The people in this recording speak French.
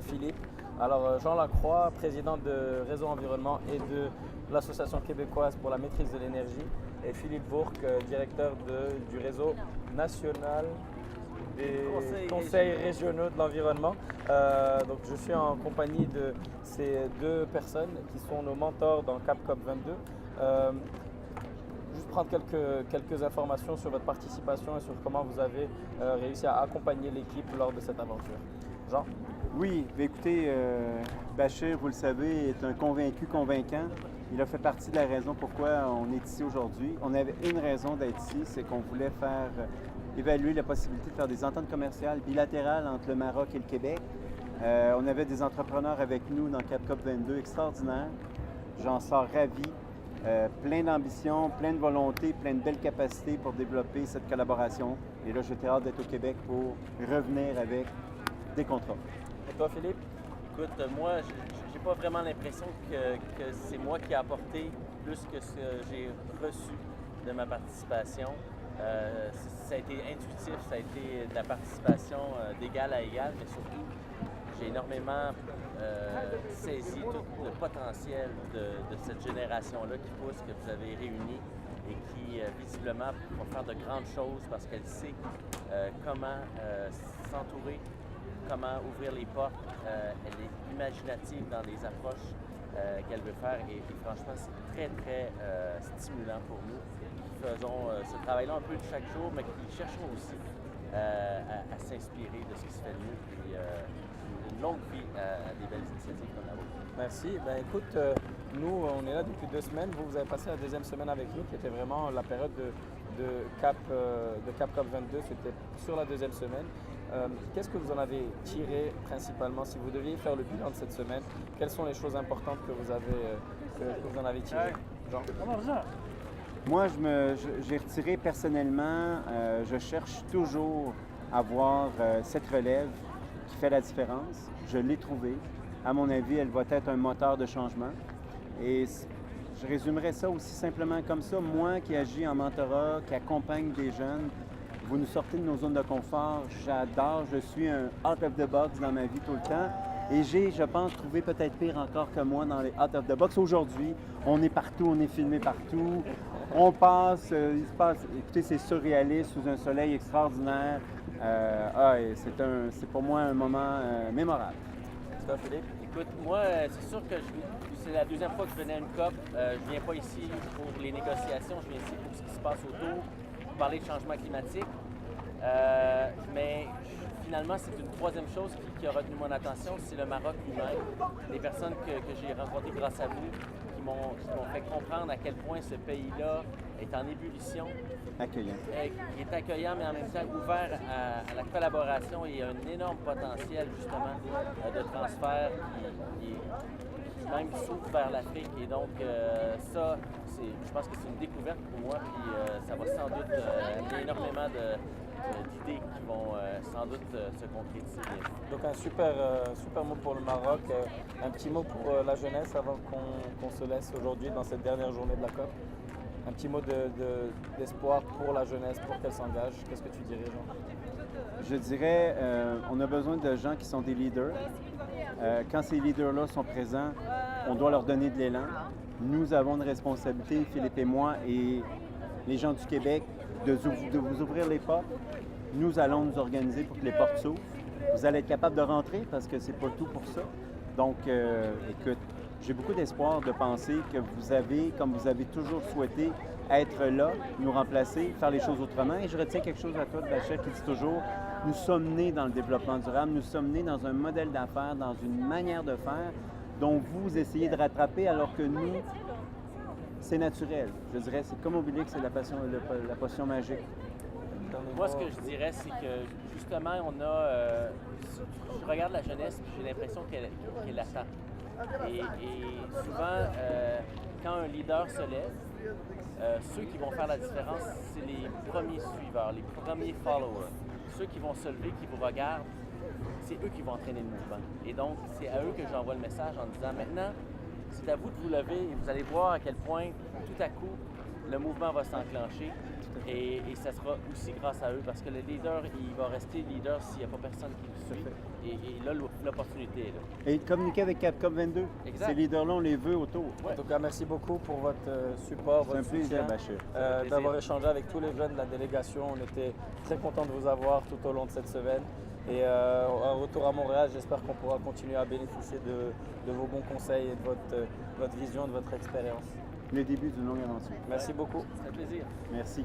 Philippe. Alors Jean Lacroix, président de Réseau Environnement et de l'Association québécoise pour la maîtrise de l'énergie, et Philippe Bourque, directeur du réseau national des conseils régionaux de l'environnement. Donc je suis en compagnie de ces deux personnes qui sont nos mentors dans CAP-COP 22. Juste prendre quelques informations sur votre participation et sur comment vous avez réussi à accompagner l'équipe lors de cette aventure. Jean? Oui, écoutez, Bachir, vous le savez, est un convaincu convaincant. Il a fait partie de la raison pourquoi on est ici aujourd'hui. On avait une raison d'être ici, c'est qu'on voulait faire évaluer la possibilité de faire des ententes commerciales bilatérales entre le Maroc et le Québec. On avait des entrepreneurs avec nous dans CAP-COP 22 extraordinaires. J'en sors ravi. Plein d'ambition, plein de volonté, plein de belles capacités pour développer cette collaboration. Et là, j'étais hâte d'être au Québec pour revenir avec des contrats. Et toi, Philippe? Écoute, moi, j'ai pas vraiment l'impression que c'est moi qui ai apporté plus que ce que j'ai reçu de ma participation. Ça a été intuitif, ça a été de la participation d'égal à égal, mais surtout, j'ai énormément saisi tout le potentiel de cette génération-là qui pousse, que vous avez réunie et qui, visiblement, va faire de grandes choses parce qu'elle sait comment s'entourer, comment ouvrir les portes. Elle est imaginative dans les approches qu'elle veut faire et franchement, c'est très, très stimulant pour nous qui faisons ce travail-là un peu de chaque jour, mais qui cherchons aussi à s'inspirer de ce qui se fait de mieux. Puis, une longue vie à des belles initiatives comme la vôtre. Merci. Ben, écoute, nous, on est là depuis 2 semaines. Vous avez passé la 2e semaine avec nous, qui était vraiment la période de CAP-COP 22. C'était sur la 2e semaine. Qu'est-ce que vous en avez tiré principalement? Si vous deviez faire le bilan de cette semaine, quelles sont les choses importantes que vous en avez tirées? Jean? Moi, j'ai retiré personnellement, je cherche toujours à voir cette relève qui fait la différence. Je l'ai trouvée. À mon avis, elle va être un moteur de changement. Et je résumerais ça aussi simplement comme ça. Moi qui agis en mentorat, qui accompagne des jeunes, vous nous sortez de nos zones de confort. J'adore, je suis un out of the box dans ma vie tout le temps. Et j'ai, je pense, trouvé peut-être pire encore que moi dans les out of the box. Aujourd'hui, on est partout, on est filmé partout. On passe, il se passe, écoutez, c'est surréaliste sous un soleil extraordinaire. C'est pour moi un moment mémorable. C'est toi, Philippe? Écoute, moi, c'est sûr que c'est la 2e fois que je venais à une COP. Je viens pas ici pour les négociations, je viens ici pour ce qui se passe autour, pour parler de changement climatique. Mais finalement, c'est une 3e chose qui a retenu mon attention, c'est le Maroc lui-même. Les personnes que j'ai rencontrées grâce à vous, qui m'ont fait comprendre à quel point ce pays-là est en ébullition. Accueillant. Qui est accueillant, mais en même temps ouvert à la collaboration et un énorme potentiel, justement, de transfert qui s'ouvre vers l'Afrique. Et donc, ça, je pense que c'est une découverte pour moi, puis ça va sans doute amener énormément d'idées qui vont sans doute se concrétiser. Donc un super mot pour le Maroc. Un petit mot pour la jeunesse avant qu'on se laisse aujourd'hui dans cette dernière journée de la COP. Un petit mot d'espoir pour la jeunesse, pour qu'elle s'engage. Qu'est-ce que tu dirais, Jean? Je dirais, on a besoin de gens qui sont des leaders. Quand ces leaders-là sont présents, on doit leur donner de l'élan. Nous avons une responsabilité, Philippe et moi, et les gens du Québec, de vous ouvrir les portes. Nous allons nous organiser pour que les portes s'ouvrent. Vous allez être capable de rentrer parce que c'est pas tout pour ça. Donc, écoute, j'ai beaucoup d'espoir de penser que vous avez, comme vous avez toujours souhaité, être là, nous remplacer, faire les choses autrement. Et je retiens quelque chose à toi, Bachir, qui dit toujours, nous sommes nés dans le développement durable, nous sommes nés dans un modèle d'affaires, dans une manière de faire dont vous essayez de rattraper alors que nous, c'est naturel. Je dirais, c'est comme Obélix, c'est la potion magique. Moi, ce que je dirais, c'est que justement, je regarde la jeunesse et j'ai l'impression qu'elle attend. Et souvent, quand un leader se lève, ceux qui vont faire la différence, c'est les premiers suiveurs, les premiers followers. Ceux qui vont se lever, qui vous regardent, c'est eux qui vont entraîner le mouvement. Et donc, c'est à eux que j'envoie le message en disant, maintenant, c'est à vous de vous lever et vous allez voir à quel point, tout à coup, le mouvement va s'enclencher. Et ça sera aussi grâce à eux parce que le leader, il va rester leader s'il n'y a pas personne qui le suit. Et là, l'opportunité est là. Et communiquer avec Capcom 22. Exact. Ces leaders-là, on les veut autour. Ouais. En tout cas, merci beaucoup pour votre support, C'est un votre plaisir, soutien, Bachir. d'avoir échangé avec tous les jeunes de la délégation. On était très contents de vous avoir tout au long de cette semaine. Et un retour à Montréal, j'espère qu'on pourra continuer à bénéficier de vos bons conseils et de votre vision, de votre expérience. Le début d'une longue aventure. Merci beaucoup. Ça fait plaisir. Merci.